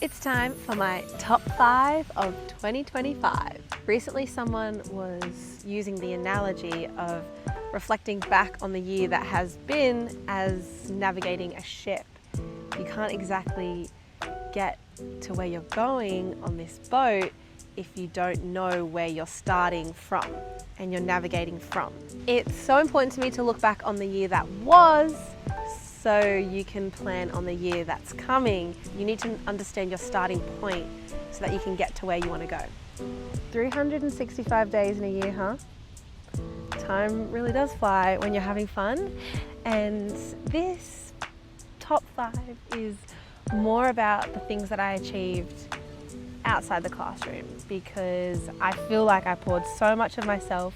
It's time for my top 5 of 2025. Recently someone was using the analogy of reflecting back on the year that has been as navigating a ship. You can't exactly get to where you're going on this boat if you don't know where you're starting from and you're navigating from. It's so important to me to look back on the year that was so you can plan on the year that's coming. You need to understand your starting point so that you can get to where you want to go. 365 days in a year, huh? Time really does fly when you're having fun. And this top 5 is more about the things that I achieved outside the classroom, because I feel like I poured so much of myself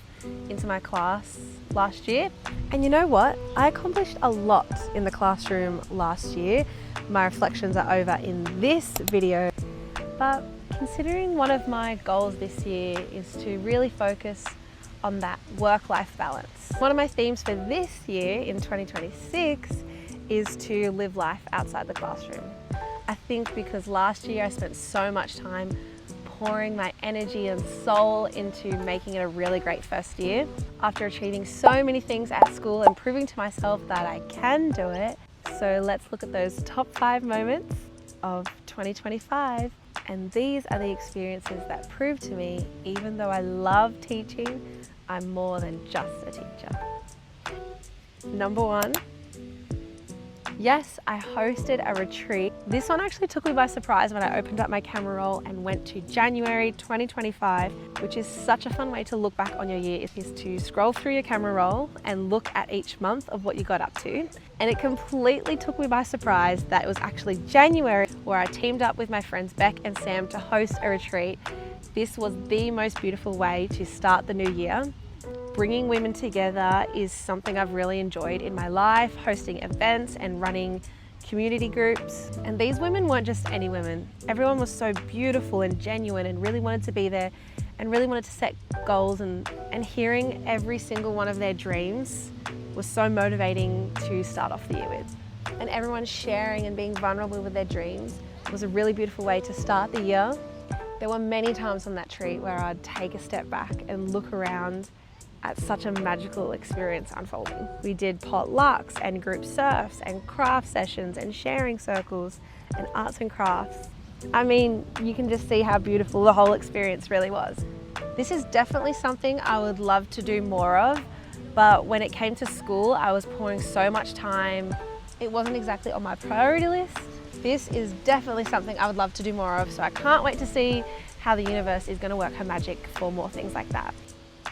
into my class last year. And you know what? I accomplished a lot in the classroom last year. My reflections are over in this video. But considering one of my goals this year is to really focus on that work-life balance. One of my themes for this year in 2026 is to live life outside the classroom. I think because last year I spent so much time pouring my energy and soul into making it a really great first year. After achieving so many things at school and proving to myself that I can do it. So let's look at those top 5 moments of 2025. And these are the experiences that prove to me, even though I love teaching, I'm more than just a teacher. Number 1. Yes, I hosted a retreat. This one actually took me by surprise when I opened up my camera roll and went to January 2025, which is such a fun way to look back on your year, is to scroll through your camera roll and look at each month of what you got up to. And it completely took me by surprise that it was actually January where I teamed up with my friends Beck and Sam to host a retreat. This was the most beautiful way to start the new year. Bringing women together is something I've really enjoyed in my life, hosting events and running community groups. And these women weren't just any women. Everyone was so beautiful and genuine and really wanted to be there and really wanted to set goals, and hearing every single one of their dreams was so motivating to start off the year with. And everyone sharing and being vulnerable with their dreams was a really beautiful way to start the year. There were many times on that retreat where I'd take a step back and look around at such a magical experience unfolding. We did potlucks and group surfs and craft sessions and sharing circles and arts and crafts. I mean, you can just see how beautiful the whole experience really was. This is definitely something I would love to do more of, but when it came to school, I was pouring so much time. It wasn't exactly on my priority list. This is definitely something I would love to do more of, so I can't wait to see how the universe is going to work her magic for more things like that.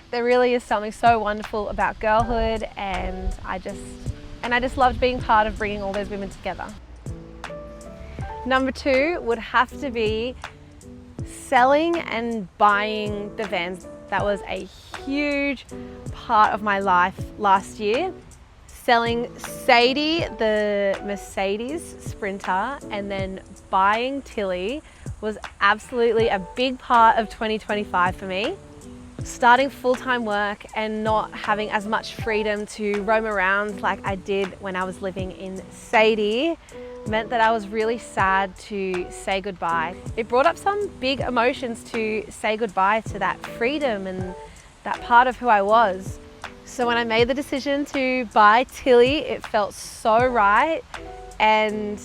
There really is something so wonderful about girlhood, and I just loved being part of bringing all those women together. Number 2 would have to be selling and buying the vans. That was a huge part of my life last year. Selling Sadie, the Mercedes Sprinter, and then buying Tilly was absolutely a big part of 2025 for me. Starting full-time work and not having as much freedom to roam around like I did when I was living in Sadie meant that I was really sad to say goodbye. It brought up some big emotions to say goodbye to that freedom and that part of who I was. So when I made the decision to buy Tilly, it felt so right. And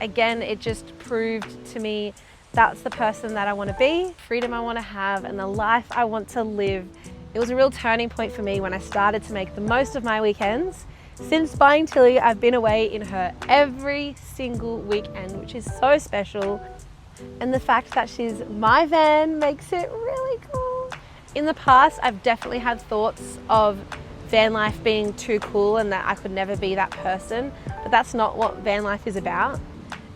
again, it just proved to me that's the person that I want to be, freedom I want to have, and the life I want to live. It was a real turning point for me when I started to make the most of my weekends. Since buying Tilly, I've been away in her every single weekend, which is so special. And the fact that she's my van makes it really cool. In the past, I've definitely had thoughts of van life being too cool and that I could never be that person, but that's not what van life is about.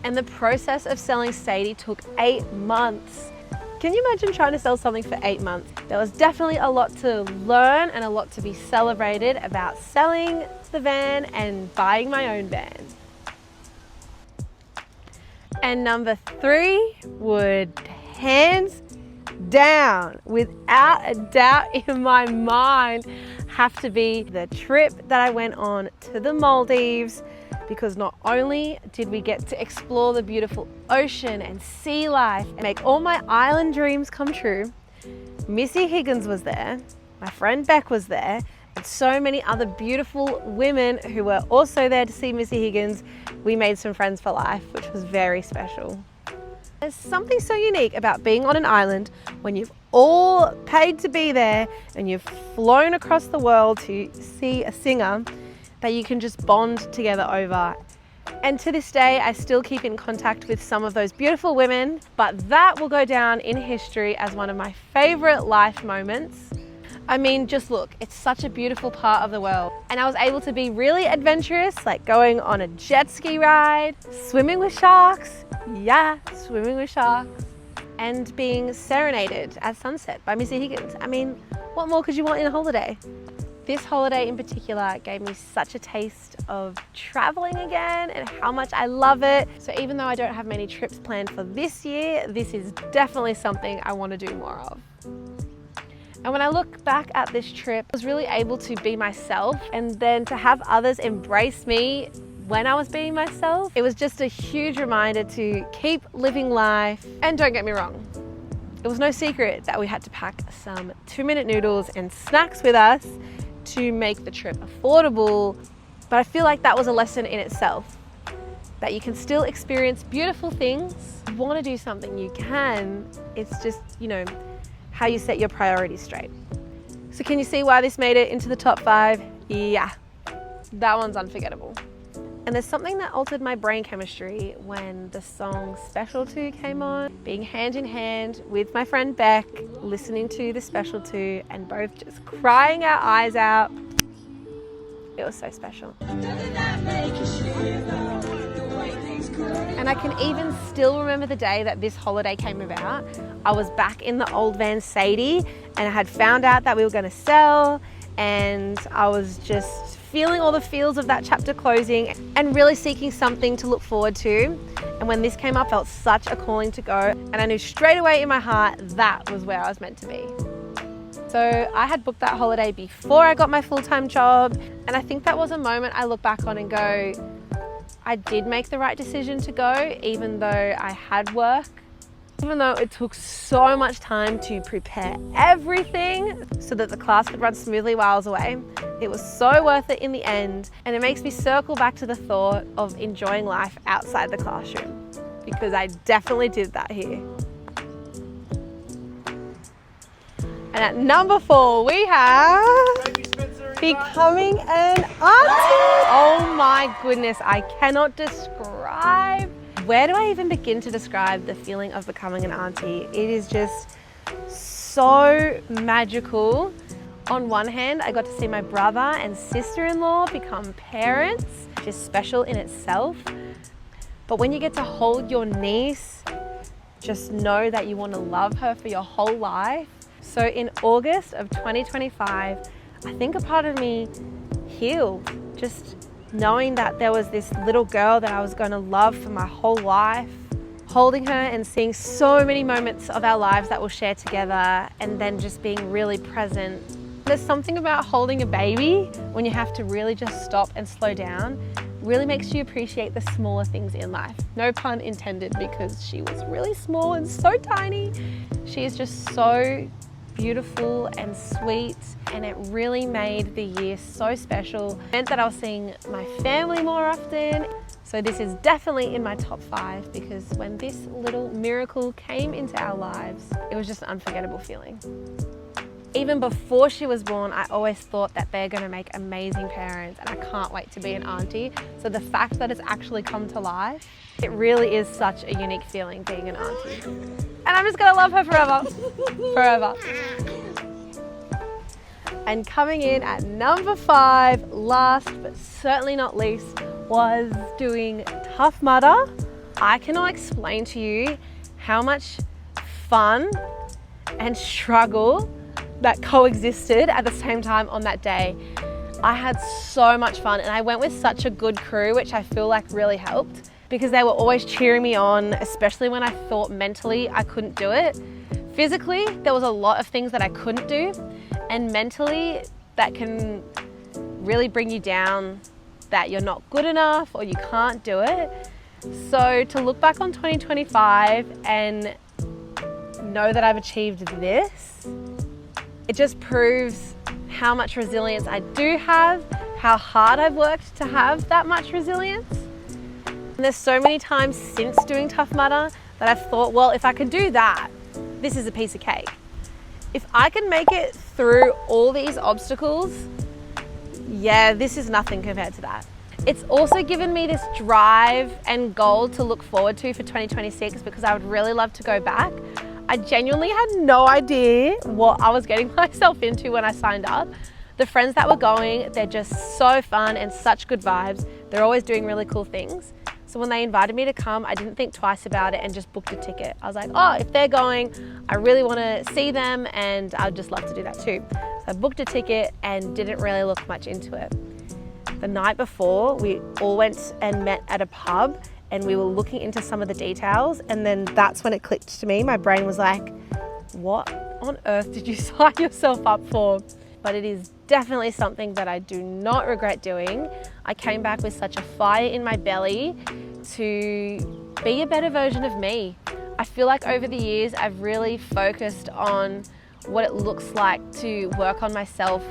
And the process of selling Sadie took 8 months. Can you imagine trying to sell something for 8 months? There was definitely a lot to learn and a lot to be celebrated about selling the van and buying my own van. And number 3 would hands down, without a doubt in my mind, have to be the trip that I went on to the Maldives. because not only did we get to explore the beautiful ocean and sea life and make all my island dreams come true, Missy Higgins was there, my friend Beck was there, and so many other beautiful women who were also there to see Missy Higgins. We made some friends for life, which was very special. There's something so unique about being on an island when you've all paid to be there and you've flown across the world to see a singer that you can just bond together over. And to this day, I still keep in contact with some of those beautiful women, but that will go down in history as one of my favorite life moments. I mean, just look, it's such a beautiful part of the world. And I was able to be really adventurous, like going on a jet ski ride, swimming with sharks, swimming with sharks, and being serenaded at sunset by Missy Higgins. I mean, what more could you want in a holiday? This holiday in particular gave me such a taste of traveling again and how much I love it. So even though I don't have many trips planned for this year, this is definitely something I want to do more of. And when I look back at this trip, I was really able to be myself, and then to have others embrace me when I was being myself. It was just a huge reminder to keep living life. And don't get me wrong, it was no secret that we had to pack some 2-minute noodles and snacks with us to make the trip affordable. But I feel like that was a lesson in itself, that you can still experience beautiful things. If you want to do something, you can. It's just, how you set your priorities straight. So can you see why this made it into the top 5? Yeah, that one's unforgettable. And there's something that altered my brain chemistry when the song Special 2 came on, being hand in hand with my friend Beck, listening to the Special 2 and both just crying our eyes out. It was so special. And I can even still remember the day that this holiday came about. I was back in the old van Sadie, and I had found out that we were going to sell, and I was just feeling all the feels of that chapter closing and really seeking something to look forward to. And when this came up, I felt such a calling to go, and I knew straight away in my heart that was where I was meant to be. So I had booked that holiday before I got my full-time job, and I think that was a moment I look back on and go, I did make the right decision to go, even though I had work. Even though it took so much time to prepare everything so that the class could run smoothly while I was away, it was so worth it in the end. And it makes me circle back to the thought of enjoying life outside the classroom, because I definitely did that here. And at number 4, we have becoming an auntie. Oh my goodness, I cannot describe. Where do I even begin to describe the feeling of becoming an auntie? It is just so magical. On one hand, I got to see my brother and sister-in-law become parents, which is special in itself. But when you get to hold your niece, just know that you want to love her for your whole life. So in August of 2025, I think a part of me healed, just knowing that there was this little girl that I was going to love for my whole life, holding her and seeing so many moments of our lives that we'll share together, and then just being really present. There's something about holding a baby when you have to really just stop and slow down, really makes you appreciate the smaller things in life. No pun intended, because she was really small and so tiny. She is just so beautiful and sweet, and it really made the year so special. It meant that I was seeing my family more often. So this is definitely in my top 5, because when this little miracle came into our lives, it was just an unforgettable feeling. Even before she was born, I always thought that they're going to make amazing parents, and I can't wait to be an auntie. So the fact that it's actually come to life, it really is such a unique feeling being an auntie. And I'm just going to love her forever. Forever. And coming in at number 5, last but certainly not least, was doing Tough Mudder. I cannot explain to you how much fun and struggle that coexisted at the same time on that day. I had so much fun, and I went with such a good crew, which I feel like really helped, because they were always cheering me on, especially when I thought mentally I couldn't do it. Physically, there was a lot of things that I couldn't do, and mentally that can really bring you down that you're not good enough or you can't do it. So to look back on 2025 and know that I've achieved this, it just proves how much resilience I do have, how hard I've worked to have that much resilience. And there's so many times since doing Tough Mudder that I've thought, well, if I could do that, this is a piece of cake. If I can make it through all these obstacles, yeah, this is nothing compared to that. It's also given me this drive and goal to look forward to for 2026 because I would really love to go back. I genuinely had no idea what I was getting myself into when I signed up. The friends that were going, they're just so fun and such good vibes. They're always doing really cool things. So when they invited me to come, I didn't think twice about it and just booked a ticket. I was like, oh, if they're going, I really want to see them and I'd just love to do that too. So I booked a ticket and didn't really look much into it. The night before, we all went and met at a pub and we were looking into some of the details, and then that's when it clicked to me. My brain was like, what on earth did you sign yourself up for? But it is definitely something that I do not regret doing. I came back with such a fire in my belly to be a better version of me. I feel like over the years, I've really focused on what it looks like to work on myself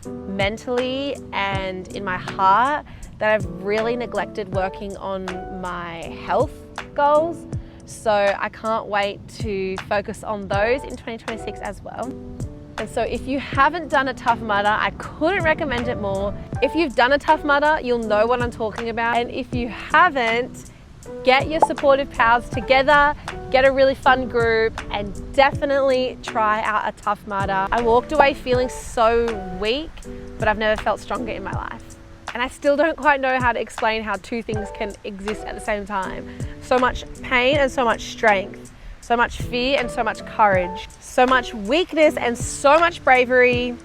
mentally and in my heart, that I've really neglected working on my health goals. So I can't wait to focus on those in 2026 as well. And so if you haven't done a Tough Mudder, I couldn't recommend it more. If you've done a Tough Mudder, you'll know what I'm talking about. And if you haven't, get your supportive pals together, get a really fun group, and definitely try out a Tough Mudder. I walked away feeling so weak, but I've never felt stronger in my life. And I still don't quite know how to explain how two things can exist at the same time. So much pain and so much strength. So much fear and so much courage. So much weakness and so much bravery.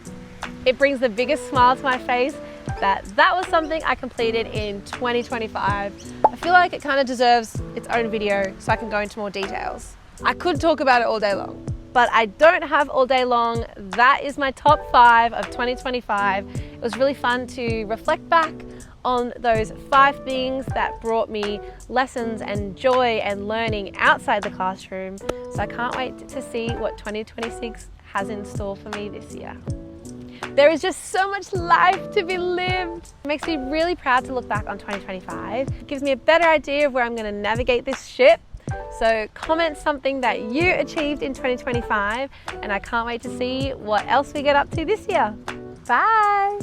It brings the biggest smile to my face that was something I completed in 2025. I feel like it kind of deserves its own video so I can go into more details. I could talk about it all day long, but I don't have all day long. That is my top 5 of 2025. It was really fun to reflect back on those 5 things that brought me lessons and joy and learning outside the classroom. So I can't wait to see what 2026 has in store for me this year. There is just so much life to be lived. It makes me really proud to look back on 2025. It gives me a better idea of where I'm going to navigate this ship. So comment something that you achieved in 2025, and I can't wait to see what else we get up to this year. Bye.